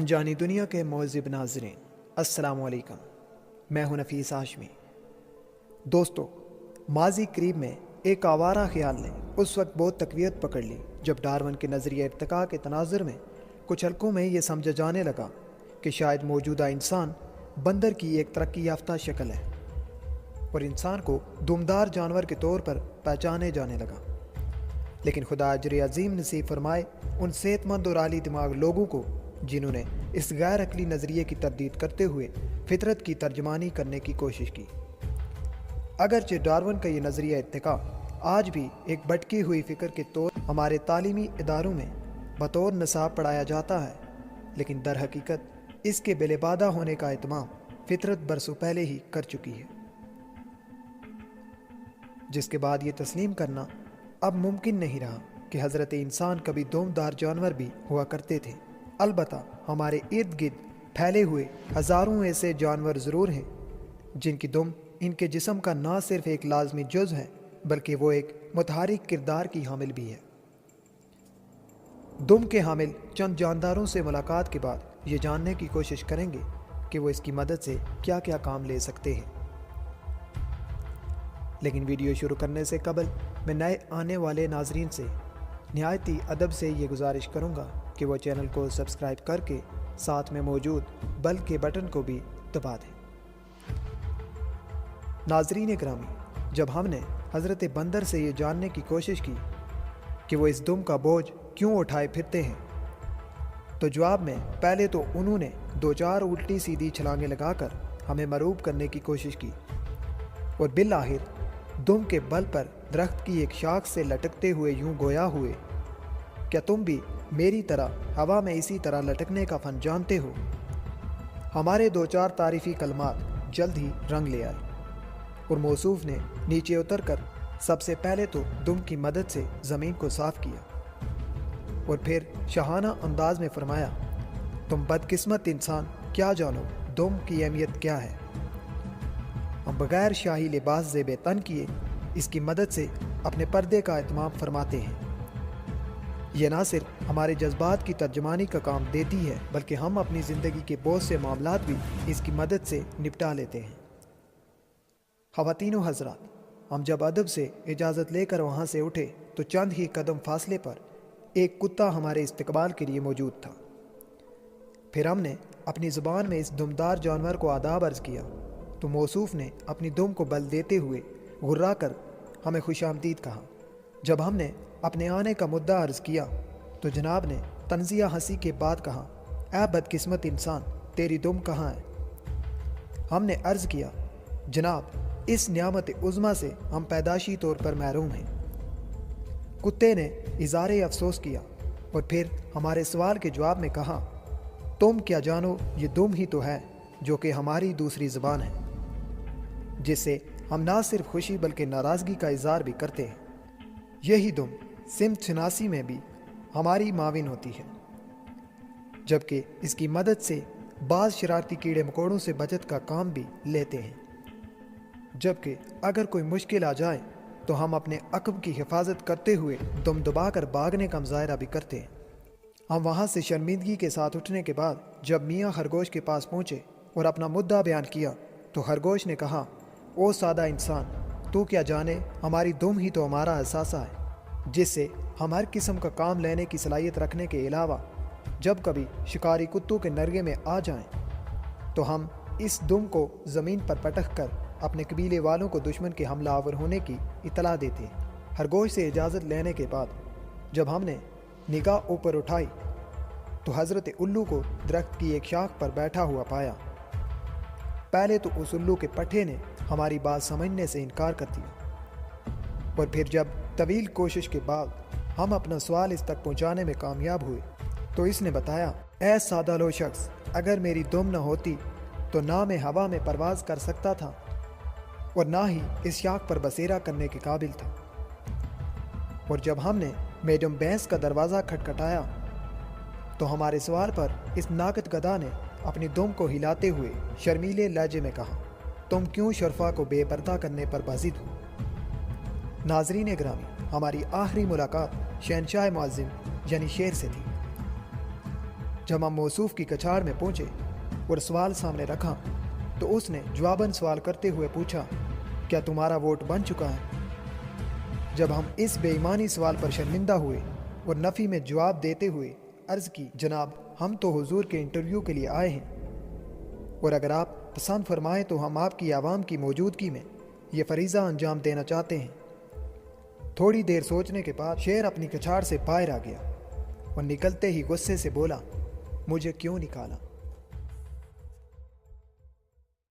انجانی دنیا کے معزز ناظرین، السلام علیکم۔ میں ہوں نفیس ہاشمی۔ دوستو، ماضی قریب میں ایک آوارہ خیال نے اس وقت بہت تقویت پکڑ لی جب ڈارون کے نظریہ ارتقاء کے تناظر میں کچھ حلقوں میں یہ سمجھا جانے لگا کہ شاید موجودہ انسان بندر کی ایک ترقی یافتہ شکل ہے اور انسان کو دمدار جانور کے طور پر پہچانے جانے لگا۔ لیکن خدا اجر عظیم نصیب فرمائے ان صحت مند اور عالی دماغ لوگوں کو جنہوں نے اس غیر عقلی نظریے کی تردید کرتے ہوئے فطرت کی ترجمانی کرنے کی کوشش کی۔ اگرچہ ڈارون کا یہ نظریہ ارتقاء آج بھی ایک بھٹکی ہوئی فکر کے طور ہمارے تعلیمی اداروں میں بطور نصاب پڑھایا جاتا ہے، لیکن در حقیقت اس کے بلبادہ ہونے کا اہتمام فطرت برسوں پہلے ہی کر چکی ہے، جس کے بعد یہ تسلیم کرنا اب ممکن نہیں رہا کہ حضرت انسان کبھی دمدار جانور بھی ہوا کرتے تھے۔ البتہ ہمارے ارد گرد پھیلے ہوئے ہزاروں ایسے جانور ضرور ہیں جن کی دم ان کے جسم کا نہ صرف ایک لازمی جز ہے بلکہ وہ ایک متحرک کردار کی حامل بھی ہے۔ دم کے حامل چند جانداروں سے ملاقات کے بعد یہ جاننے کی کوشش کریں گے کہ وہ اس کی مدد سے کیا کیا کام لے سکتے ہیں۔ لیکن ویڈیو شروع کرنے سے قبل میں نئے آنے والے ناظرین سے نہایتی ادب سے یہ گزارش کروں گا کہ وہ چینل کو سبسکرائب کر کے ساتھ میں موجود بیل کے بٹن کو بھی دبا دیں۔ ناظرین گرامی، جب ہم نے حضرت بندر سے یہ جاننے کی کوشش کی کہ وہ اس دم کا بوجھ کیوں اٹھائے پھرتے ہیں تو جواب میں پہلے تو انہوں نے دو چار الٹی سیدھی چھلانگیں لگا کر ہمیں مروب کرنے کی کوشش کی اور بالآخر دم کے بل پر درخت کی ایک شاخ سے لٹکتے ہوئے یوں گویا ہوئے، کیا تم بھی میری طرح ہوا میں اسی طرح لٹکنے کا فن جانتے ہو؟ ہمارے دو چار تعریفی کلمات جلد ہی رنگ لے آئے اور موصوف نے نیچے اتر کر سب سے پہلے تو دم کی مدد سے زمین کو صاف کیا اور پھر شاہانہ انداز میں فرمایا، تم بدقسمت انسان، کیا جانو دم کی اہمیت کیا ہے؟ ہم بغیر شاہی لباس زیب تن کیے اس کی مدد سے اپنے پردے کا اہتمام فرماتے ہیں۔ یہ نہ صرف ہمارے جذبات کی ترجمانی کا کام دیتی ہے بلکہ ہم اپنی زندگی کے بہت سے معاملات بھی اس کی مدد سے نپٹا لیتے ہیں۔ خواتین و حضرات، ہم جب ادب سے اجازت لے کر وہاں سے اٹھے تو چند ہی قدم فاصلے پر ایک کتا ہمارے استقبال کے لیے موجود تھا۔ پھر ہم نے اپنی زبان میں اس دمدار جانور کو آداب عرض کیا تو موصوف نے اپنی دم کو بل دیتے ہوئے غرا کر ہمیں خوش آمدید کہا۔ جب ہم نے اپنے آنے کا مدعا عرض کیا تو جناب نے طنزیہ ہنسی کے بعد کہا، اے بدقسمت انسان، تیری دم کہاں ہے؟ ہم نے عرض کیا، جناب اس نعمت عظمیٰ سے ہم پیدائشی طور پر محروم ہیں۔ کتے نے اظہار افسوس کیا اور پھر ہمارے سوال کے جواب میں کہا، تم کیا جانو یہ دم ہی تو ہے جو کہ ہماری دوسری زبان ہے، جس سے ہم نہ صرف خوشی بلکہ ناراضگی کا اظہار بھی کرتے ہیں۔ یہی دم سمت شناسی میں بھی ہماری معاون ہوتی ہے، جبکہ اس کی مدد سے بعض شرارتی کیڑے مکوڑوں سے بچت کا کام بھی لیتے ہیں، جبکہ اگر کوئی مشکل آ جائے تو ہم اپنے عقب کی حفاظت کرتے ہوئے دم دبا کر بھاگنے کا مظاہرہ بھی کرتے ہیں۔ ہم وہاں سے شرمندگی کے ساتھ اٹھنے کے بعد جب میاں خرگوش کے پاس پہنچے اور اپنا مدعا بیان کیا تو خرگوش نے کہا، او سادہ انسان، تو کیا جانے ہماری دم ہی تو ہمارا اثاثہ ہے جس سے ہم ہر قسم کا کام لینے کی صلاحیت رکھنے کے علاوہ جب کبھی شکاری کتوں کے نرغے میں آ جائیں تو ہم اس دم کو زمین پر پٹک کر اپنے قبیلے والوں کو دشمن کے حملہ آور ہونے کی اطلاع دیتے ہیں۔ خرگوش سے اجازت لینے کے بعد جب ہم نے نگاہ اوپر اٹھائی تو حضرت الو کو درخت کی ایک شاخ پر بیٹھا ہوا پایا۔ پہلے تو اس الو کے پٹھے نے ہماری بات سمجھنے سے انکار کر دیا اور پھر جب طویل کوشش کے بعد ہم اپنا سوال اس تک پہنچانے میں کامیاب ہوئے تو اس نے بتایا، اے سادہ لو شخص، اگر میری دم نہ ہوتی تو نہ میں ہوا میں پرواز کر سکتا تھا اور نہ ہی اس شاخ پر بسیرا کرنے کے قابل تھا۔ اور جب ہم نے میڈم بینس کا دروازہ کھٹکھٹایا تو ہمارے سوال پر اس ناقد گدھا نے اپنی دم کو ہلاتے ہوئے شرمیلے لہجے میں کہا، تم کیوں شرفا کو بے پردہ کرنے پر بازد ہو؟ ناظرین گرامی، ہماری آخری ملاقات شہنشاہ معظم یعنی شیر سے تھی۔ جب ہم موصوف کی کچھاڑ میں پہنچے اور سوال سامنے رکھا تو اس نے جواباً سوال کرتے ہوئے پوچھا، کیا تمہارا ووٹ بن چکا ہے؟ جب ہم اس بے ایمانی سوال پر شرمندہ ہوئے اور نفی میں جواب دیتے ہوئے عرض کی، جناب ہم تو حضور کے انٹرویو کے لیے آئے ہیں، اور اگر آپ پسند فرمائیں تو ہم آپ کی عوام کی موجودگی میں یہ فریضہ انجام دینا چاہتے ہیں۔ تھوڑی دیر سوچنے کے بعد شیر اپنی کچھاڑ سے باہر آ گیا اور نکلتے ہی غصے سے بولا، مجھے کیوں نکالا؟